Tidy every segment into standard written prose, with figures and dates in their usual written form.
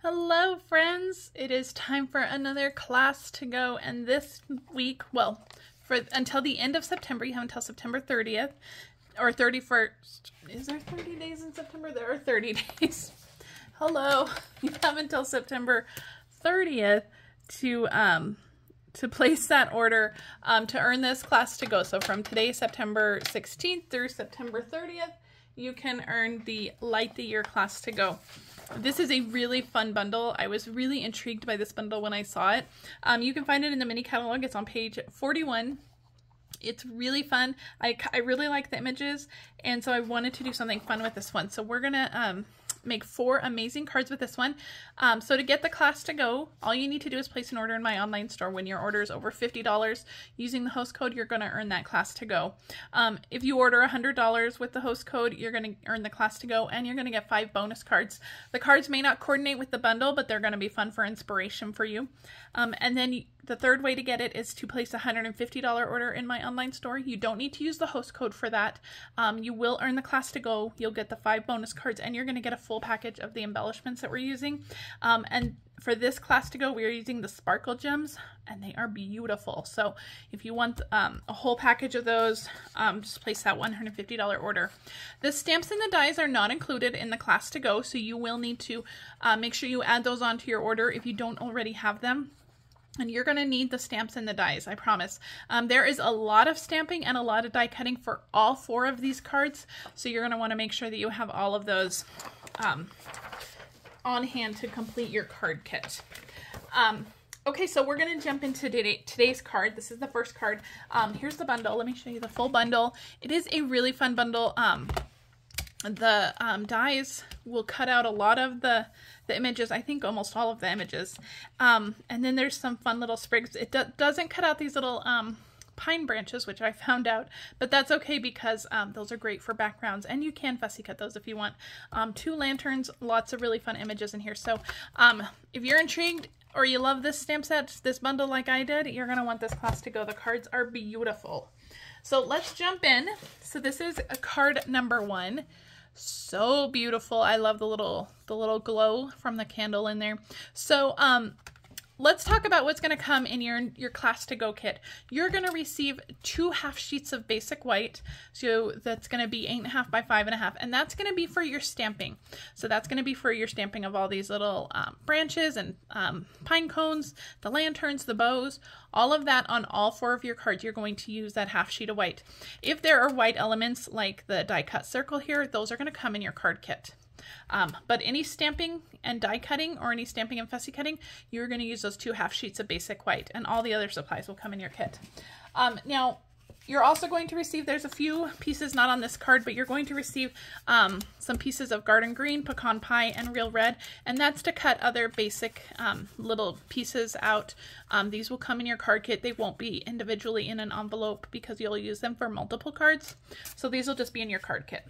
Hello friends, it is time for another class to go, and this week, well, until the end of September, you have until September 30th or 31st. Is there 30 days in September? There are 30 days. Hello, you have until September 30th to place that order to earn this class to go. So from today, September 16th through September 30th, you can earn the Light the Year class to go. This is a really fun bundle. I was really intrigued by this bundle when I saw it. You can find it in the mini catalog. It's on page 41. It's really fun. I really like the images, and so I wanted to do something fun with this one. So we're gonna make 4 amazing cards with this one. So to get the class to go, all you need to do is place an order in my online store. When your order is over $50 using the host code, you're going to earn that class to go. If you order $100 with the host code, you're going to earn the class to go, and you're going to get 5 bonus cards. The cards may not coordinate with the bundle, but they're going to be fun for inspiration for you. And then the third way to get it is to place a $150 order in my online store. You don't need to use the host code for that. You will earn the class to go. You'll get the 5 bonus cards, and you're going to get a full package of the embellishments that we're using. And for this class to go, we are using the sparkle gems, and they are beautiful. So if you want a whole package of those, just place that $150 order. The stamps and the dies are not included in the class to go, so you will need to make sure you add those onto your order if you don't already have them. And you're going to need the stamps and the dies, I promise. There is a lot of stamping and a lot of die cutting for all 4 of these cards, so you're going to want to make sure that you have all of those on hand to complete your card kit. Okay, so we're going to jump into today's card. This is the first card. Here's the bundle. Let me show you the full bundle. It is a really fun bundle. The dies will cut out a lot of the images, I think almost all of the images, and then there's some fun little sprigs. It doesn't cut out these little pine branches, which I found out, but that's okay because those are great for backgrounds, and you can fussy cut those if you want. 2 lanterns, lots of really fun images in here. So if you're intrigued or you love this stamp set, this bundle like I did, you're going to want this class to go. The cards are beautiful. So let's jump in. So this is card number 1. So beautiful. I love the little glow from the candle in there. So let's talk about what's going to come in your class to go kit. You're going to receive 2 half sheets of basic white. So that's going to be 8.5 by 5.5, and that's going to be for your stamping. So that's going to be for your stamping of all these little branches and pine cones, the lanterns, the bows, all of that on all 4 of your cards. You're going to use that half sheet of white. If there are white elements like the die cut circle here, those are going to come in your card kit. But any stamping and die cutting or any stamping and fussy cutting, you're going to use those 2 half sheets of basic white, and all the other supplies will come in your kit. Now, you're also going to receive, there's a few pieces not on this card, but you're going to receive some pieces of garden green, pecan pie, and real red, and that's to cut other basic little pieces out. These will come in your card kit. They won't be individually in an envelope because you'll use them for multiple cards. So these will just be in your card kit.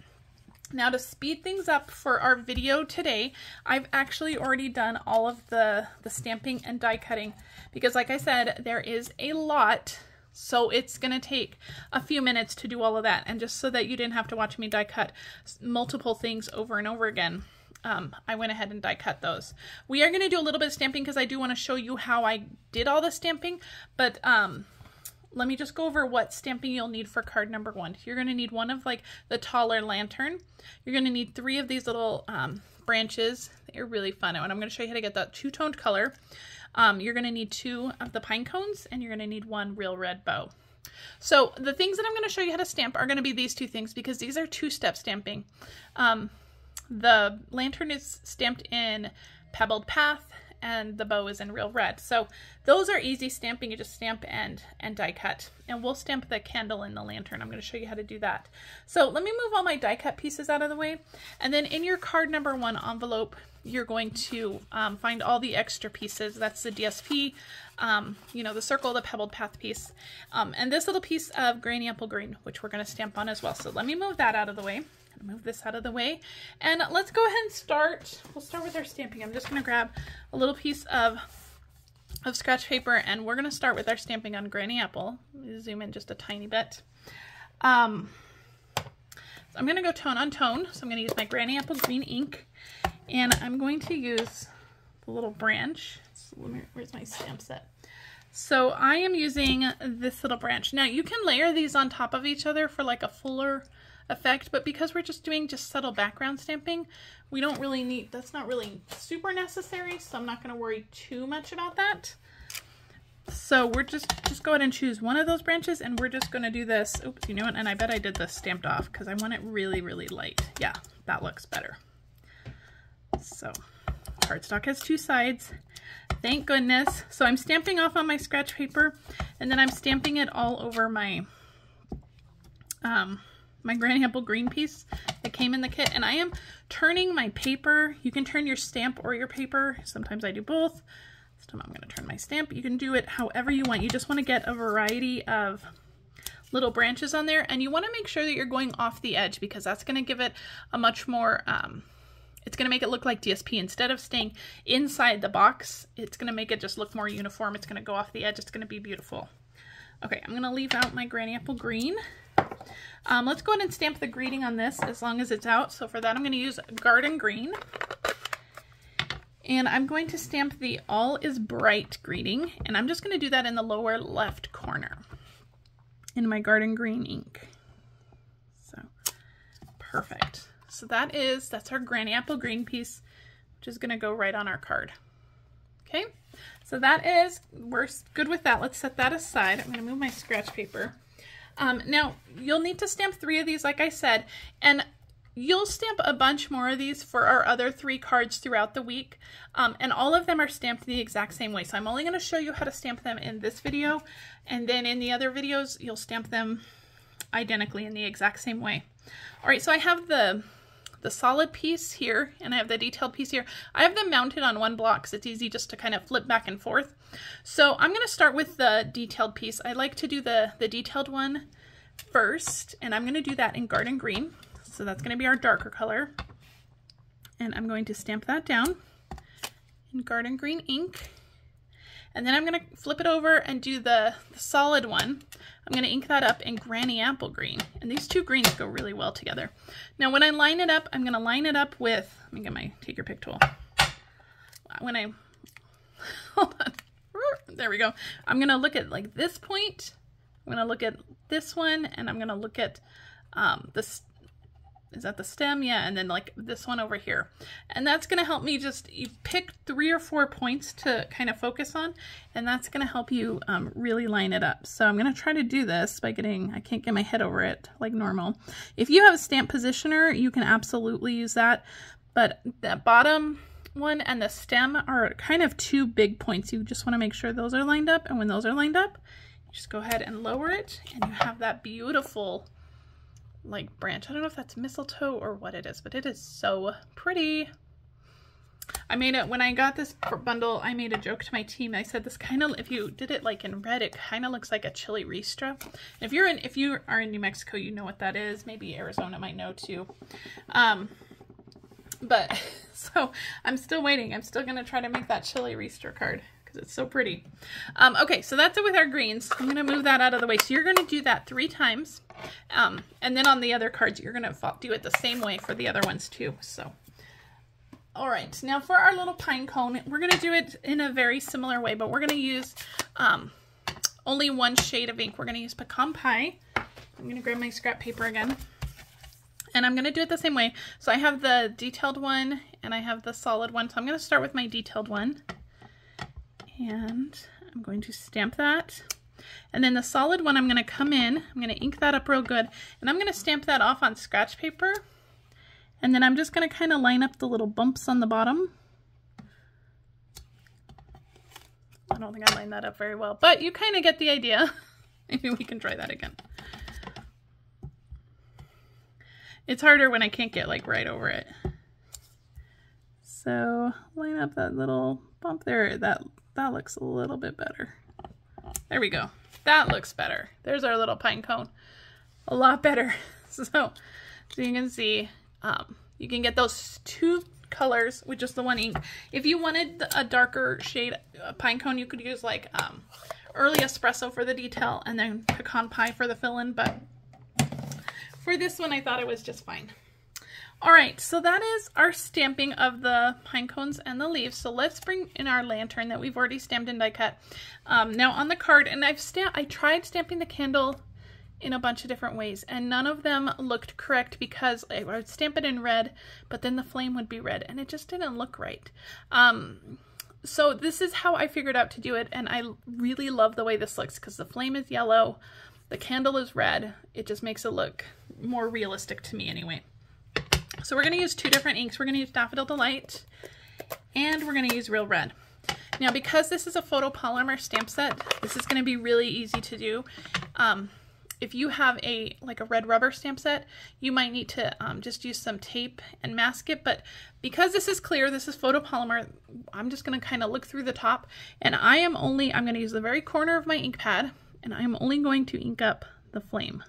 Now, to speed things up for our video today, I've actually already done all of the stamping and die cutting because, like I said, there is a lot, so it's going to take a few minutes to do all of that. And just so that you didn't have to watch me die cut multiple things over and over again, I went ahead and die cut those. We are going to do a little bit of stamping because I do want to show you how I did all the stamping, but let me just go over what stamping you'll need for card number 1. You're going to need 1 of like the taller lantern. You're going to need 3 of these little branches. They're really fun, and I'm going to show you how to get that 2-toned color. You're going to need 2 of the pine cones, and you're going to need 1 real red bow. So the things that I'm going to show you how to stamp are going to be these 2 things because these are 2-step stamping. The lantern is stamped in Pebbled Path, and the bow is in real red. So those are easy stamping. You just stamp and die cut. And we'll stamp the candle in the lantern. I'm going to show you how to do that. So let me move all my die cut pieces out of the way. And then in your card number 1 envelope, you're going to find all the extra pieces. That's the DSP, you know, the circle, the Pebbled Path piece, and this little piece of Granny Apple Green, which we're going to stamp on as well. So let me move that out of the way. Move this out of the way, and let's go ahead and start. We'll start with our stamping. I'm just going to grab a little piece of scratch paper, and we're going to start with our stamping on Granny Apple. Let me zoom in just a tiny bit. So I'm going to go tone on tone. So I'm going to use my Granny Apple Green ink, and I'm going to use little branch. So where's my stamp set? So I am using this little branch. Now you can layer these on top of each other for like a fuller effect, but because we're just doing subtle background stamping, we don't really need, that's not really super necessary, so I'm not going to worry too much about that. So we're just go ahead and choose one of those branches, and we're just going to do this. Oops, you know what? And I bet I did this stamped off because I want it really, really light. Yeah, that looks better. So cardstock has two sides. Thank goodness. So I'm stamping off on my scratch paper, and then I'm stamping it all over my my Granny Apple green piece that came in the kit. And I am turning my paper. You can turn your stamp or your paper. Sometimes I do both. This time I'm going to turn my stamp. You can do it however you want. You just want to get a variety of little branches on there, and you want to make sure that you're going off the edge, because that's going to give it a much more it's going to make it look like DSP. Instead of staying inside the box, it's going to make it just look more uniform. It's going to go off the edge. It's going to be beautiful. Okay, I'm going to leave out my Granny Apple green. Let's go ahead and stamp the greeting on this as long as it's out. So for that, I'm going to use Garden Green. And I'm going to stamp the All is Bright greeting. And I'm just going to do that in the lower left corner in my Garden Green ink. So, perfect. So that's our Granny Apple green piece, which is going to go right on our card. Okay, so we're good with that. Let's set that aside. I'm going to move my scratch paper. Now, you'll need to stamp 3 of these, like I said, and you'll stamp a bunch more of these for our other 3 cards throughout the week, and all of them are stamped the exact same way. So I'm only going to show you how to stamp them in this video, and then in the other videos, you'll stamp them identically in the exact same way. All right, so I have the solid piece here, and I have the detailed piece here. I have them mounted on one block, so it's easy just to kind of flip back and forth. So I'm going to start with the detailed piece. I like to do the detailed one first, and I'm going to do that in Garden Green. So that's going to be our darker color. And I'm going to stamp that down in Garden Green ink. And then I'm going to flip it over and do the solid one. I'm going to ink that up in Granny Apple green. And these two greens go really well together. Now when I line it up, I'm going to line it up with, let me get my take your pick tool. Hold on. There we go. I'm going to look at like this point. I'm going to look at this one, and I'm going to look at this. Is that the stem? Yeah, and then like this one over here. And that's going to help me you pick 3 or 4 points to kind of focus on, and that's going to help you really line it up. So I'm going to try to do this by I can't get my head over it like normal. If you have a stamp positioner, you can absolutely use that, but the bottom one and the stem are kind of 2 big points. You just want to make sure those are lined up, and when those are lined up, you just go ahead and lower it, and you have that beautiful like branch. I don't know if that's mistletoe or what it is, but it is so pretty. I made it when I got this bundle. I made a joke to my team. I said this kind of, if you did it like in red, it kind of looks like a chili ristra. And if you are in New Mexico, you know what that is. Maybe Arizona might know too. But so I'm still waiting. I'm still gonna try to make that chili ristra card because it's so pretty. Okay, so that's it with our greens. I'm gonna move that out of the way. So you're gonna do that 3 times. And then on the other cards, you're going to do it the same way for the other ones too. So, all right, now for our little pine cone, we're going to do it in a very similar way, but we're going to use only 1 shade of ink. We're going to use Pecan Pie. I'm going to grab my scrap paper again, and I'm going to do it the same way. So I have the detailed one and I have the solid one. So I'm going to start with my detailed one, and I'm going to stamp that. And then the solid one, I'm going to come in, I'm going to ink that up real good, and I'm going to stamp that off on scratch paper. And then I'm just going to kind of line up the little bumps on the bottom. I don't think I lined that up very well, but you kind of get the idea. Maybe we can try that again. It's harder when I can't get like right over it. So line up that little bump there. That looks a little bit better. There we go. That looks better. There's our little pine cone. A lot better. So you can see, you can get those 2 colors with just the 1 ink. If you wanted a darker shade pine cone, you could use like early espresso for the detail and then pecan pie for the fill-in. But for this one, I thought it was just fine. All right, so that is our stamping of the pine cones and the leaves. So let's bring in our lantern that we've already stamped and die cut. Now on the card, and I tried stamping the candle in a bunch of different ways, and none of them looked correct because I would stamp it in red, but then the flame would be red, and it just didn't look right. So this is how I figured out to do it, and I really love the way this looks because the flame is yellow, the candle is red. It just makes it look more realistic to me anyway. So we're going to use two different inks. We're going to use Daffodil Delight, and we're going to use Real Red. Now, because this is a photopolymer stamp set, this is going to be really easy to do. If you have like a red rubber stamp set, you might need to just use some tape and mask it. But because this is clear, this is photopolymer, I'm just going to kind of look through the top. And I'm going to use the very corner of my ink pad, and I'm only going to ink up the flame.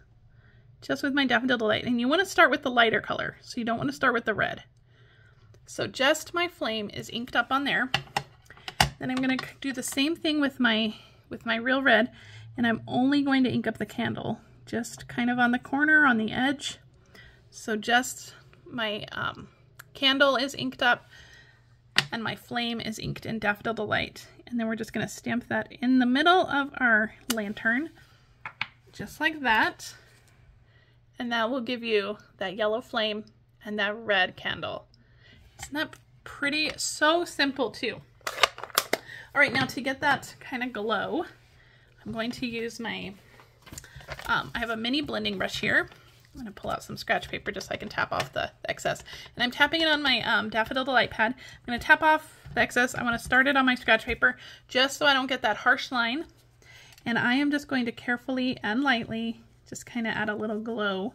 Just with my Daffodil Delight. And you want to start with the lighter color, so you don't want to start with the red. So just my flame is inked up on there. Then I'm going to do the same thing with my Real Red, and I'm only going to ink up the candle, just kind of on the corner, on the edge. So just my candle is inked up, and my flame is inked in Daffodil Delight. And then we're just going to stamp that in the middle of our lantern, just like that. And that will give you that yellow flame and that red candle. Isn't that pretty? So simple too. All right, now to get that kind of glow, I'm going to use my, I have a mini blending brush here. I'm going to pull out some scratch paper just so I can tap off the excess. And I'm tapping it on my Daffodil Delight pad. I'm going to tap off the excess. I want to start it on my scratch paper just so I don't get that harsh line. And I am just going to carefully and lightly just kind of add a little glow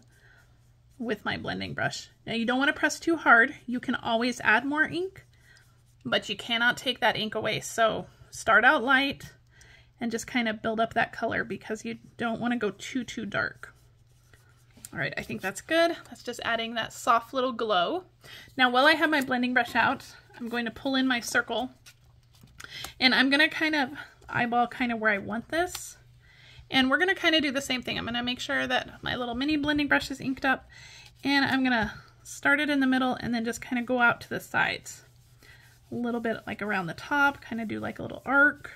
with my blending brush. Now you don't want to press too hard. You can always add more ink, but you cannot take that ink away. So start out light and just kind of build up that color because you don't want to go too dark. All right, I think that's good. That's just adding that soft little glow. Now while I have my blending brush out, I'm going to pull in my circle, and I'm going to kind of eyeball kind of where I want this. And we're going to kind of do the same thing. I'm going to make sure that my little mini blending brush is inked up, and I'm going to start it in the middle and then just kind of go out to the sides. A little bit like around the top, kind of do like a little arc.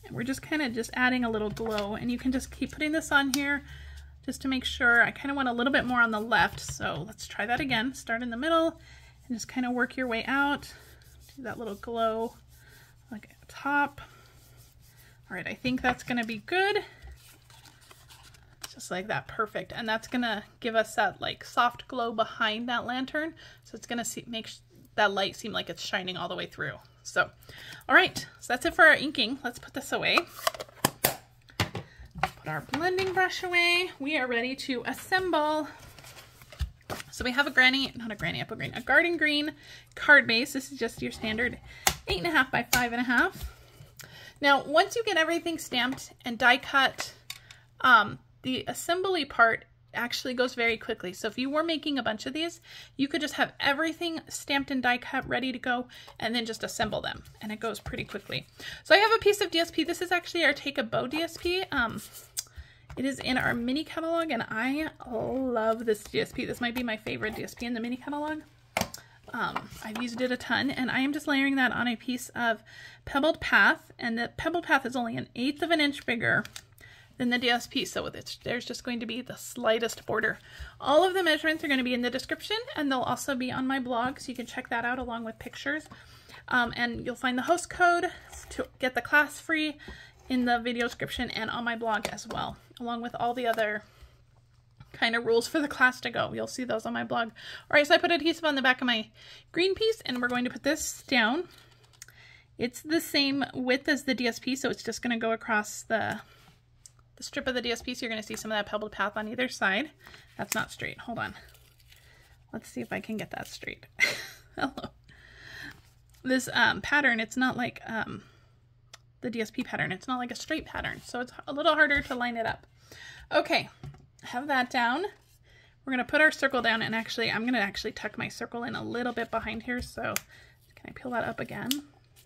And we're just kind of just adding a little glow, and you can just keep putting this on here just to make sure. I kind of want a little bit more on the left, so let's try that again. Start in the middle and just kind of work your way out. Do that little glow like at the top. All right, I think that's going to be good. Just like that, perfect. And that's going to give us that like soft glow behind that lantern. So it's going to make that light seem like it's shining all the way through. So, all right, so that's it for our inking. Let's put this away. Put our blending brush away. We are ready to assemble. So we have a garden green card base. This is just your standard 8.5 by 5.5. Now, once you get everything stamped and die cut, the assembly part actually goes very quickly. So if you were making a bunch of these, you could just have everything stamped and die cut ready to go and then just assemble them, and it goes pretty quickly. So I have a piece of DSP. This is actually our Take a Bow DSP. It is in our mini catalog, and I love this DSP. This might be my favorite DSP in the mini catalog. I've used it a ton, and I am just layering that on a piece of Pebbled Path, and the Pebbled Path is only 1/8 of an inch bigger than the DSP, so there's just going to be the slightest border. All of the measurements are going to be in the description, and they'll also be on my blog, so you can check that out along with pictures. And you'll find the host code to get the class free in the video description and on my blog as well, along with all the other kind of rules for the class to go. You'll see those on my blog. All right, so I put adhesive on the back of my green piece, and we're going to put this down. It's the same width as the DSP, so it's just going to go across the strip of the DSP, so you're going to see some of that Pebbled Path on either side. That's not straight. Hold on. Let's see if I can get that straight. Hello. This pattern, it's not like the DSP pattern. It's not like a straight pattern, so it's a little harder to line it up. Okay, have that down. We're going to put our circle down, and actually, I'm going to actually tuck my circle in a little bit behind here, so can I peel that up again?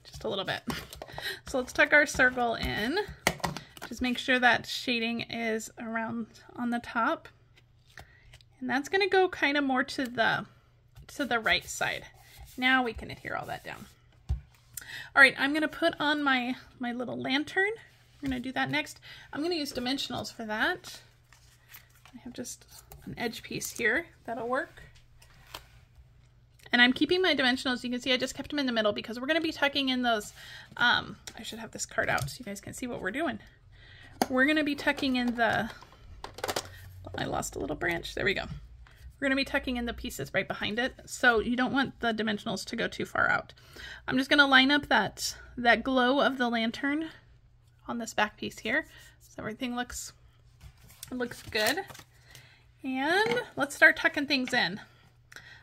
Just a little bit. So let's tuck our circle in. Just make sure that shading is around on the top. And that's going to go kind of more to the right side. Now we can adhere all that down. All right, I'm going to put on my little lantern. We're going to do that next. I'm going to use dimensionals for that. I have just an edge piece here. That'll work. And I'm keeping my dimensionals. You can see I just kept them in the middle because we're going to be tucking in those. I should have this card out so you guys can see what we're doing. We're going to be tucking in the... I lost a little branch. There we go. We're going to be tucking in the pieces right behind it. So you don't want the dimensionals to go too far out. I'm just going to line up that glow of the lantern on this back piece here. So everything looks good. And let's start tucking things in.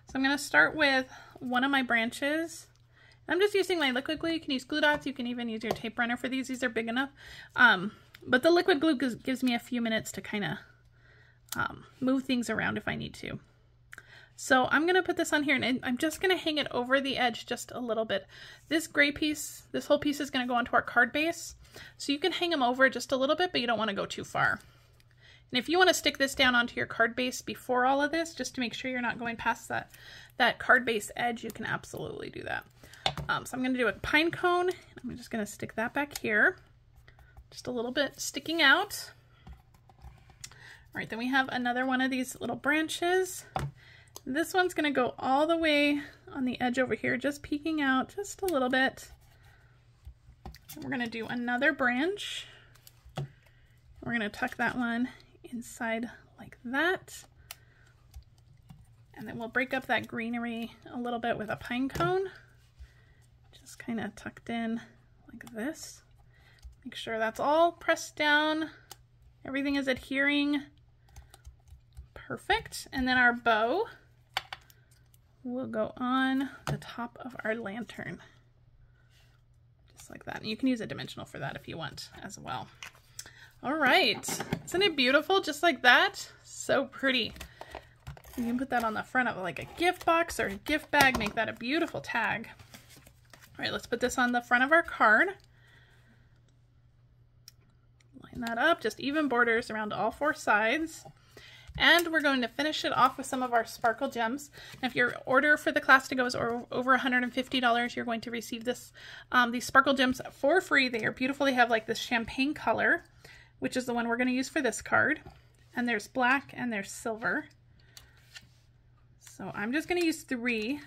So I'm going to start with one of my branches. I'm just using my liquid glue. You can use glue dots. You can even use your tape runner for these. These are big enough. But the liquid glue gives me a few minutes to kind of move things around if I need to. So I'm going to put this on here and I'm just going to hang it over the edge just a little bit. This gray piece, this whole piece is going to go onto our card base. So you can hang them over just a little bit, but you don't want to go too far. And if you want to stick this down onto your card base before all of this, just to make sure you're not going past that card base edge, you can absolutely do that. So I'm going to do a pine cone. I'm just going to stick that back here. Just a little bit sticking out. All right, then we have another one of these little branches. This one's going to go all the way on the edge over here, just peeking out just a little bit. And we're going to do another branch. We're going to tuck that one inside like that. And then we'll break up that greenery a little bit with a pine cone. Just kind of tucked in like this. Make sure that's all pressed down. Everything is adhering. Perfect. And then our bow will go on the top of our lantern. Just like that. And you can use a dimensional for that if you want as well. All right. Isn't it beautiful? Just like that. So pretty. You can put that on the front of like a gift box or a gift bag. Make that a beautiful tag. All right, let's put this on the front of our card. Line that up. Just even borders around all four sides. And we're going to finish it off with some of our sparkle gems. And if your order for the class to go is over $150, you're going to receive this these sparkle gems for free. They are beautiful. They have like this champagne color, which is the one we're going to use for this card. And there's black and there's silver. So I'm just going to use 3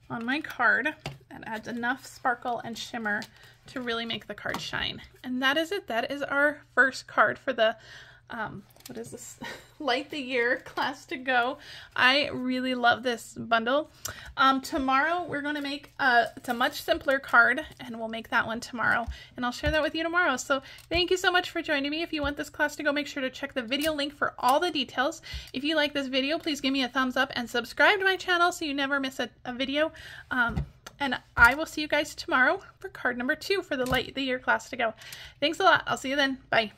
on my card. That adds enough sparkle and shimmer to really make the card shine. And that is it. That is our first card for the what is this? Light the Year class to go. I really love this bundle. Tomorrow we're going to make it's a much simpler card, and we'll make that one tomorrow, and I'll share that with you tomorrow. So thank you so much for joining me. If you want this class to go, make sure to check the video link for all the details. If you like this video, please give me a thumbs up and subscribe to my channel so you never miss a video. And I will see you guys tomorrow for card number 2 for the Light the Year class to go. Thanks a lot. I'll see you then. Bye.